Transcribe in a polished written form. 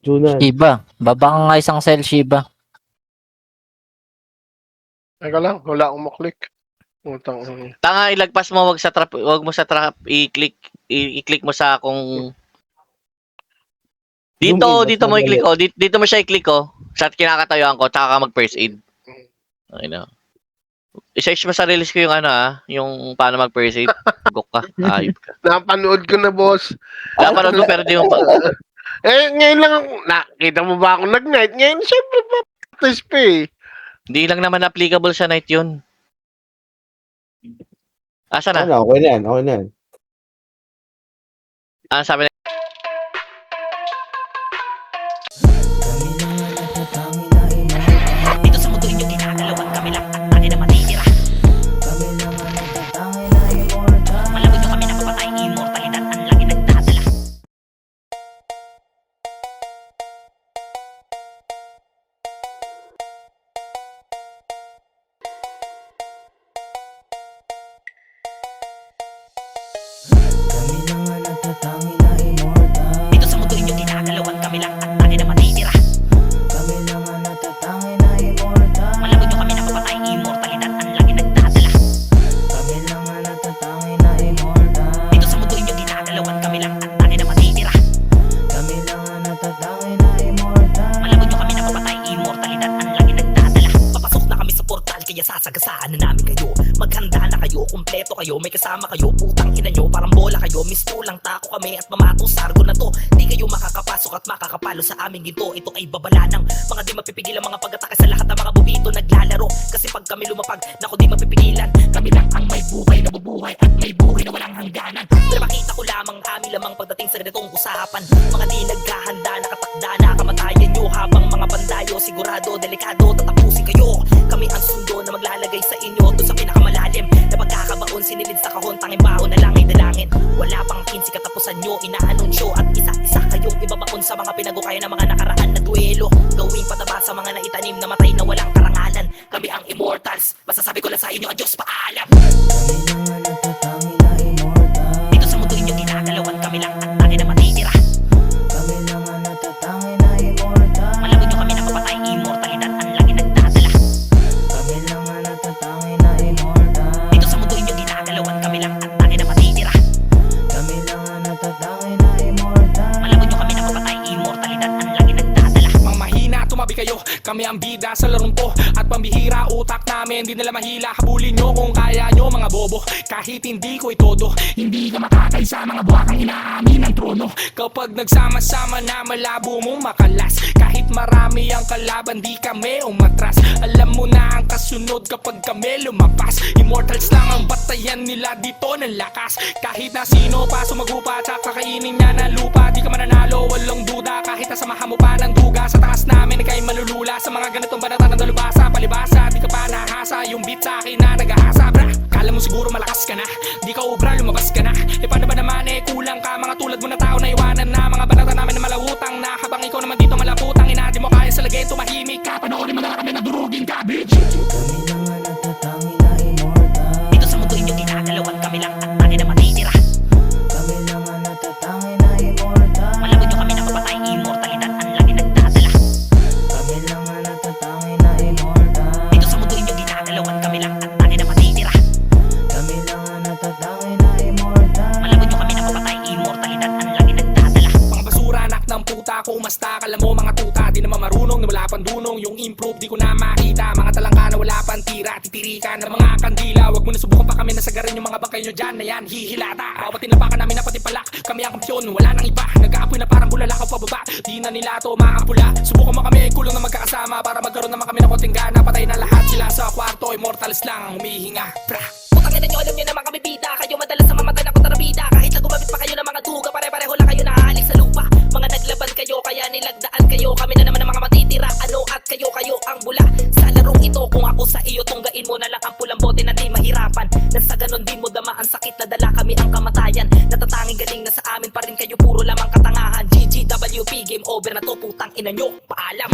Junan. Shiba. Baba ka nga isang cell, Shiba. Teka lang, wala akong maklik. Utang. Tanga, ilagpas mo, wag mo sa trap, i-click mo sa kung dito, Zoom in, dito mas mo i-click, madali. dito mo siya i-click, sa kinakatayuan ko, tsaka ka mag-first aid. Okay na. I-search mo sa release ko yung yung paano mag-first aid. Gok ka, ayop ka. Napanood ko na, boss. Napanood mo, pero di mo pa. Ngayon lang, nakita mo ba ako nag-night? Ngayon, syempre, pa-practice pa eh. Hindi lang naman applicable sa night yun. Asa na? Ano, okay na yan, okay na yan. Sabi na, Dito sa mundo inyong ginagalawan kami lang at tangin na matitira. Kami lang ang natatangin na immortal. Malabog nyo kami na papatay, immortalidad ang lagi nagdadala. Kami lang ang natatangin na immortal. Dito sa mundo inyong ginagalawan kami lang at tangin na matitira. Kami lang ang natatangin na immortal. Malabog nyo kami na papatay, immortalidad ang lagi nagdadala. Kami lang ang natatangin na immortal. Dito sa mundo inyong ginagalawan kami lang at tangin na matitira. Kami lang ang natatangin na immortal. Malabog nyo kami na papatay, immortalidad ang lagi nagdadala. Papasok na kami sa portal, kaya sasagasaan na namin kayo. Maghanda na kayo, kumpleto kayo, may kasama kayo. Putang ina nyo, parang bola kayo. Misto lang tako kami at mamato sargo na to. Di kayo makakapasok at makakapalo sa aming ginto. Ito ay babala ng mga di mapipigil ang mga pag-atake sa lahat ng mga bubito naglalaro. Kasi pag kami lumapag, naku di mapipigilan. Kami lang ang may buhay na bubuhay at may buhay na walang hangganan. Pero makita ko lamang amin lamang pagdating sa ganitong usapan. Mga di naghahanda, nakatakda na kamatayan nyo. Habang mga bandayo, sigurado, delikado, tatapusin kayo. Kami ang sundo na maglalagay sa inyo doon sa pinakamalalim na pagkakabaon, sinilid sa kahon, tanging baon na lang ay dalangin. Wala pang 15 katapusan nyo, inaanunsyo at isa-isa kayong ibabaon sa mga pinagukaya ng mga nakaraan na duelo. Gawing pataba sa mga naitanim na matay na walang karangalan. Kami ang immortals, masasabi ko lang sa inyo, adios, paalam. Kami lang ang natatangin na immortal. Dito sa mundo inyo ginagalawan kami lang at tangin na matitira. Kami lang ang natatangin na immortal. Malabog nyo kami na papatay, immortalidad ang lagi nagdadala. Kami lang ang natatangin na immortal. Dito sa mundo inyo ginagalawan kami lang at tangin na matitira. Kami lang ang natatangin na immortal. Malabog nyo kami na papatay, immortalidad ang lagi nagdadala. Mga mahina, tumabi kayo. Kami ang bida sa larong to. At pambihira, utak namin di nila mahila. Habulin nyo kung kaya nyo mga bobo. Kahit hindi ko itodo, hindi ka makakay sa mga buwakang inaamin ng trono. Kapag nagsama-sama na malabo mo makalas. Kahit marami ang kalaban, di kami umatras. Alam mo na ang kasunod kapag kami lumabas. Immortals lang ang batayan nila dito ng lakas. Kahit na sino pa sumagupa, tsak kakainin niya na lupa. Di ka mananalo, walang duda. Kahit nasamahan mo pa ng duga, sa taas namin ikay malulula. Sa mga ganitong banata ng dalubasa, palibasa, di ka pa nahasa. Yung beat sa akin na nagahasa, bra. Kala mo siguro malakas ka na, di ka ubra, lumabas ka na. E paano ba naman kulang ka? Mga tulad mo na tao na iwanan na. Mga banata namin na malawutang na. Habang ikaw naman dito malaputang ina, di mo kaya sa lagay tumahimik ka. Panoorin mo na kami na durugin ka, bitch. Kami lang ang natatangin na immortal. Dito sa mundo inyo ginagalawan kami lang at tangin na matitira. Kami lang ang natatangin na immortal. Malabog nyo kami na papatay, immortalidad ang lagi nagdadala. Kami lang ang natatangin na immortal. Dito sa mundo inyo ginagalawan kami lang at tangin na matitira. Kami lang ang natatangin na immortal. Malabog nyo kami na papatay, immortalidad ang lagi nagdadala. Mga basura, anak ng puta, kumasta, kala mo mga tuta. Di naman marunong na wala pang dunong. Yung improve di ko na makita. Mga talangka na wala pang tira, titirikan ng mga kandila. Wag mo na subukan pa kami na sagarin yung mga bangkay nyo dyan na yan, hihilata. Bawat tinapakan namin na pati palak, kami ang kampyon, wala nang iba. Nag-aapoy na parang bulala ka pababa, di na nila to maapula. Subukan mo kami, kulong na magkakasama para magkaroon naman kami ng konting gana. Patay na lahat sila sa kwarto, immortals lang ang humihinga, bra. Putang ina nyo, alam nyo naman kami bida. Kayo madalas na mamatay na kontrabida. Kahit na gumamit pa kayo ng mga duga, pare-pareho lang kayo nahalik sa lupa. Mga naglaban kayo, kaya nilagdaan kayo. Kami na naman ang mga matitira, ano at kayo ang bula. Sa larong ito, kung ako sa iyo, tunggain mo na lang ang pulang bote na di mahirapan. Nang sa ganon din mo dama ang sakit na dala, kami ang kamatayan. Natatanging galing na sa amin pa rin kayo, puro lamang katangahan. GGWP, game over na to, putang ina nyo, paalam.